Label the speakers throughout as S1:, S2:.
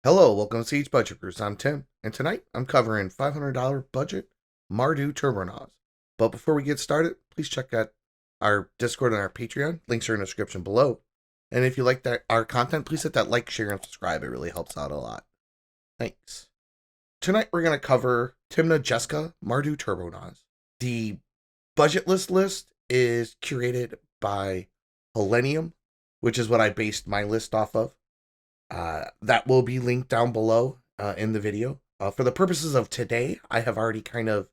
S1: Hello, welcome to Siege Budget Brews. I'm Tim, and tonight I'm covering $500 budget Mardu Turbo Naus. But before we get started, please check out our Discord and our Patreon. Links are in the description below. And if you like our content, please hit that like, share, and subscribe. It really helps out a lot. Thanks. Tonight we're going to cover Tymna Jeska Mardu Turbo Naus. The Budgetless list is curated by Millennium, which is what I based my list off of. That will be linked down below in the video. For the purposes of today, I've already created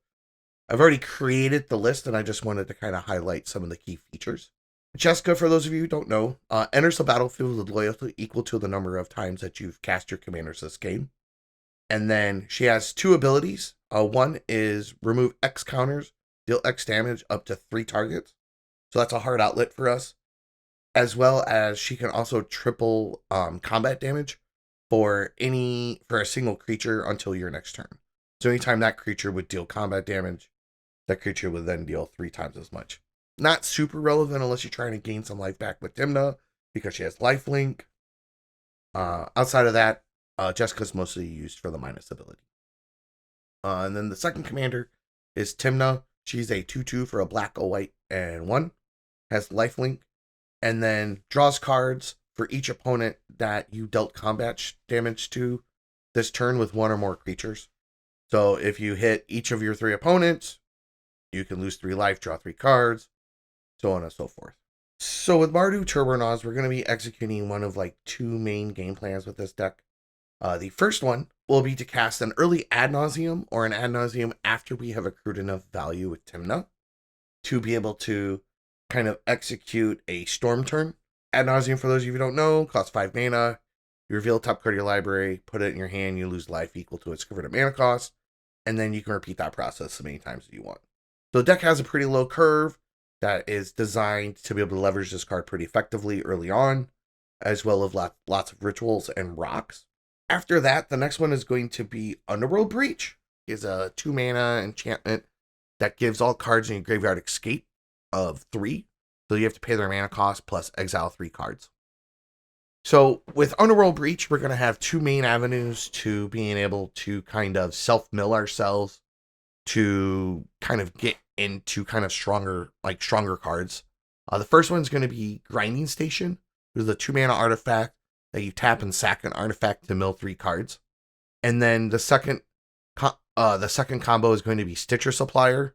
S1: the list, and I just wanted to kind of highlight some of the key features. Jeska, for those of you who don't know, enters the battlefield with loyalty equal to the number of times that you've cast your commanders this game. And then she has two abilities. One is remove X counters, deal X damage up to 3 targets. So that's a hard outlet for us. As well as she can also triple combat damage for a single creature until your next turn. So anytime that creature would deal combat damage, that creature would then deal 3 times as much. Not super relevant unless you're trying to gain some life back with Tymna, because she has lifelink. Outside of that, Jeska's mostly used for the minus ability. And then the second commander is Tymna. She's a 2/2 for a black, a white, and 1. Has lifelink. And then draws cards for each opponent that you dealt combat damage to this turn with 1 or more creatures. So if you hit each of your 3 opponents, you can lose 3 life, draw 3 cards, so on and so forth. So with Mardu Turbo Naus, we're going to be executing one of 2 main game plans with this deck. The first one will be to cast an early ad nauseum or an ad nauseum after we have accrued enough value with Tymna to be able to kind of execute a storm turn. Ad nauseum, for those of you who don't know, costs 5 mana. You reveal top card of your library, put it in your hand, you lose life equal to its converted mana cost, and then you can repeat that process as many times as you want. So the deck has a pretty low curve that is designed to be able to leverage this card pretty effectively early on, as well as lots of rituals and rocks. After that, the next one is going to be Underworld Breach. It's a 2 mana enchantment that gives all cards in your graveyard escape of 3. So you have to pay their mana cost plus exile 3 cards. So with Underworld Breach, we're going to have 2 main avenues to being able to kind of self-mill ourselves to kind of get into kind of stronger cards. The first one's going to be Grinding Station. There's a 2 mana artifact that you tap and sack an artifact to mill 3 cards. And then the second combo is going to be Stitcher Supplier,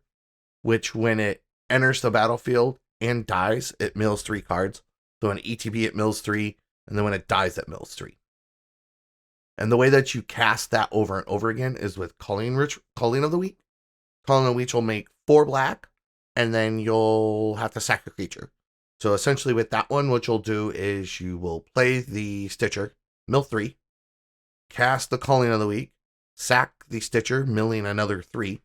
S1: which when it enters the battlefield and dies, it mills 3 cards. So when ETB, it mills 3, and then when it dies, it mills 3. And the way that you cast that over and over again is with Calling of the Week. Calling of the Week will make 4 black, and then you'll have to sack a creature. So essentially with that one, what you'll do is you will play the Stitcher, mill 3, cast the Calling of the Week, sack the Stitcher, milling another 3,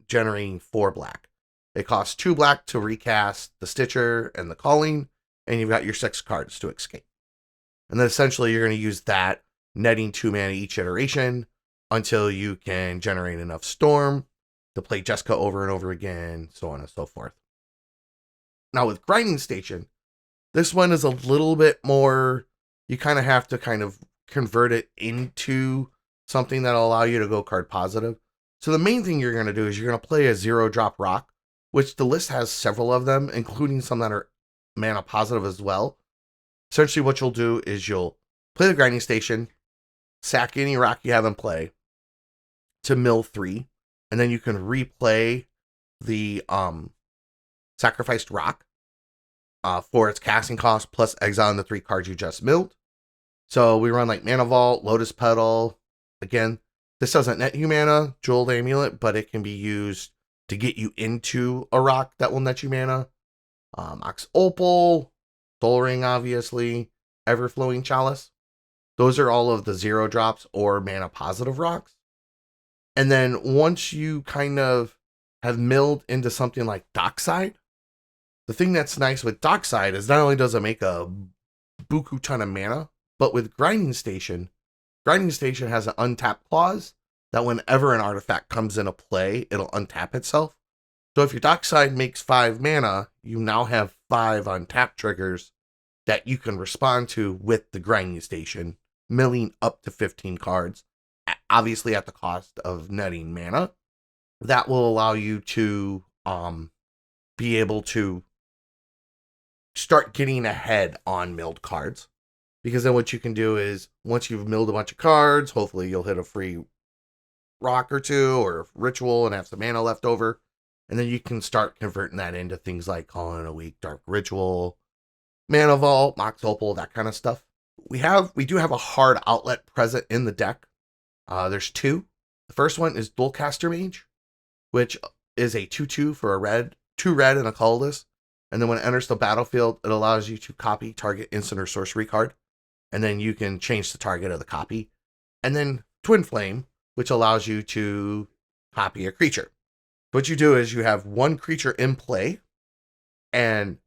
S1: generating 4 black. It costs 2 black to recast the Stitcher and the Calling, and you've got your 6 cards to escape. And then essentially you're going to use that, netting 2 mana each iteration until you can generate enough Storm to play Jeska over and over again, so on and so forth. Now with Grinding Station, this one is a little bit more, you kind of have to kind of convert it into something that'll allow you to go card positive. So the main thing you're going to do is you're going to play a 0-drop rock, which the list has several of them, including some that are mana positive as well. Essentially what you'll do is you'll play the Grinding Station, sack any rock you have in play to mill 3, and then you can replay the sacrificed rock for its casting cost plus exile the 3 cards you just milled. So we run Mana Vault, Lotus Petal. Again, this doesn't net you mana, Jeweled Amulet, but it can be used to get you into a rock that will net you mana. Ox Opal, Soul Ring, obviously, Everflowing Chalice. Those are all of the 0-drops or mana positive rocks. And then once you kind of have milled into something like Dockside, the thing that's nice with Dockside is not only does it make a buku ton of mana, but with Grinding Station has an untap clause that whenever an artifact comes into play, it'll untap itself. So if your Dockside makes 5 mana, you now have 5 untap triggers that you can respond to with the Grinding Station milling up to 15 cards, obviously at the cost of netting mana. That will allow you to be able to start getting ahead on milled cards. Because then what you can do is, once you've milled a bunch of cards, hopefully you'll hit a free rock or two or ritual and have some mana left over. And then you can start converting that into things like Calling a Weak Dark Ritual, Mana Vault, Mox Opal, that kind of stuff. We do have a hard outlet present in the deck. There's two. The first one is Dualcaster Mage, which is a 2/2 for a red, 2 red and a colorless. And then when it enters the battlefield, it allows you to copy target instant or sorcery card. And then you can change the target of the copy. And then Twin Flame, which allows you to copy a creature. What you do is you have one creature in play and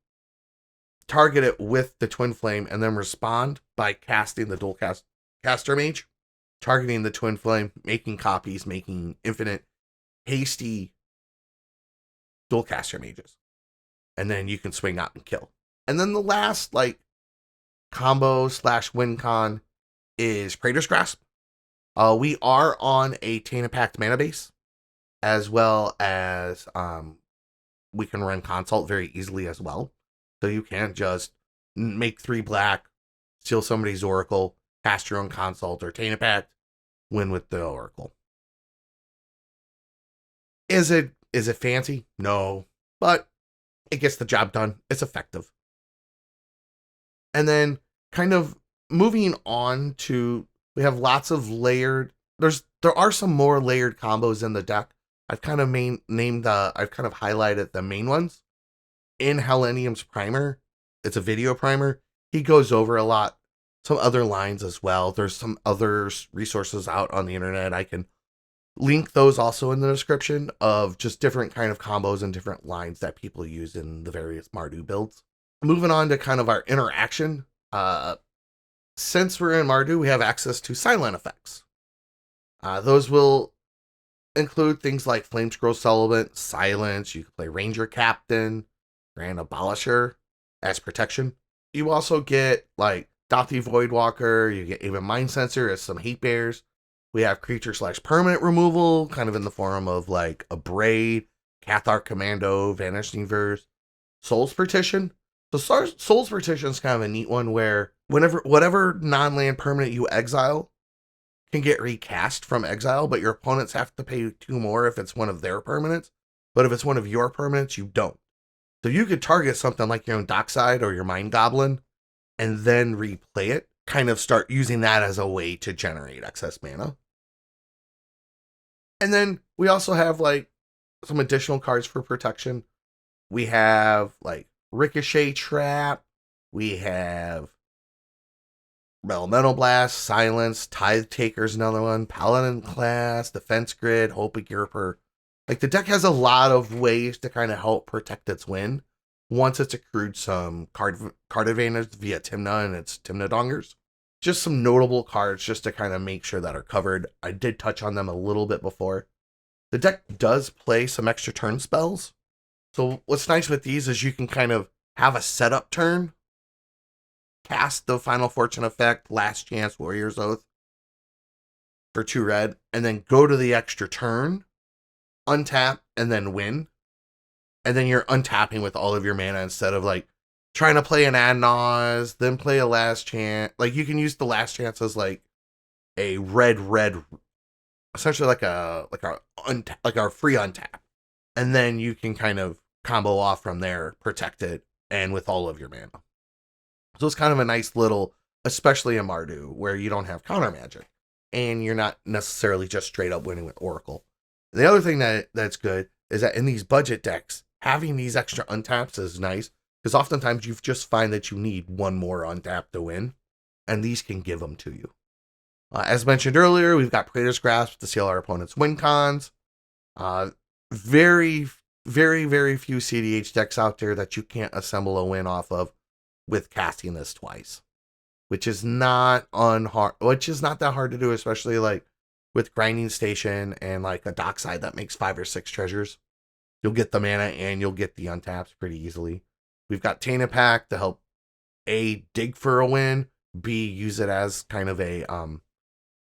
S1: target it with the Twin Flame and then respond by casting the Dualcaster Mage, targeting the Twin Flame, making copies, making infinite hasty Dualcaster Mages. And then you can swing out and kill. And then the last combo / win con is Praetor's Grasp. We are on a Tymna Pact mana base, as well as we can run Consult very easily as well. So you can't just make 3 black, steal somebody's Oracle, cast your own Consult or Tymna Pact, win with the Oracle. Is it fancy? No, but it gets the job done. It's effective. And then kind of moving on to, we have lots of layered, there are some more layered combos in the deck. I've kind of highlighted the main ones. In Hellenium's primer, it's a video primer. He goes over a lot, some other lines as well. There's some other resources out on the internet. I can link those also in the description of just different kind of combos and different lines that people use in the various Mardu builds. Moving on to kind of our interaction. Since we're in Mardu, we have access to silent effects. Those will include things like Flame Scroll Celibate, Silence. You can play Ranger Captain, Grand Abolisher as protection. You also get Dothy Voidwalker. You get even Mind Sensor as some hate bears. We have creature / permanent removal, kind of in the form of a Braid, Cathar Commando, Vanishing Verse, Soul's Partition. So Soul's Partition is kind of a neat one where whatever non-land permanent you exile can get recast from exile, but your opponents have to pay 2 more if it's one of their permanents. But if it's one of your permanents, you don't. So you could target something like your own Dockside or your Mind Goblin and then replay it, kind of start using that as a way to generate excess mana. And then we also have some additional cards for protection. We have Ricochet Trap. We have Elemental Blast, Silence, Tithe Taker's another one, Paladin Class, Defense Grid, Hope of Usurper. The deck has a lot of ways to kind of help protect its win once it's accrued some card advantage via Tymna and its Tymna Dongers. Just some notable cards just to kind of make sure that are covered. I did touch on them a little bit before. The deck does play some extra turn spells. So what's nice with these is you can kind of have a setup turn, cast the Final Fortune effect, Last Chance, Warrior's Oath for 2 red, and then go to the extra turn, untap, and then win. And then you're untapping with all of your mana instead of trying to play an Ad Naus, then play a Last Chance. You can use the Last Chance as a red, essentially our free untap. And then you can kind of combo off from there, protect it, and with all of your mana. So it's kind of a nice little, especially in Mardu, where you don't have counter magic. And you're not necessarily just straight up winning with Oracle. And the other thing that's good is that in these budget decks, having these extra untaps is nice. Because oftentimes you just find that you need 1 more untap to win. And these can give them to you. As mentioned earlier, we've got Praetor's Grasp to seal our opponent's win cons. Very, very, very few CDH decks out there that you can't assemble a win off of with casting this twice. Which is not that hard to do, especially with Grinding Station and a Dockside that makes 5 or 6 treasures. You'll get the mana and you'll get the untaps pretty easily. We've got Tymna Pact to help dig for a win, B, use it as kind of a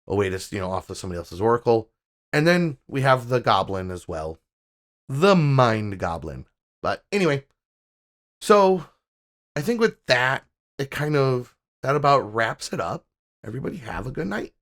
S1: way to, off of somebody else's oracle. And then we have the goblin as well. The mind goblin. But anyway, so I think with that, that about wraps it up. Everybody have a good night.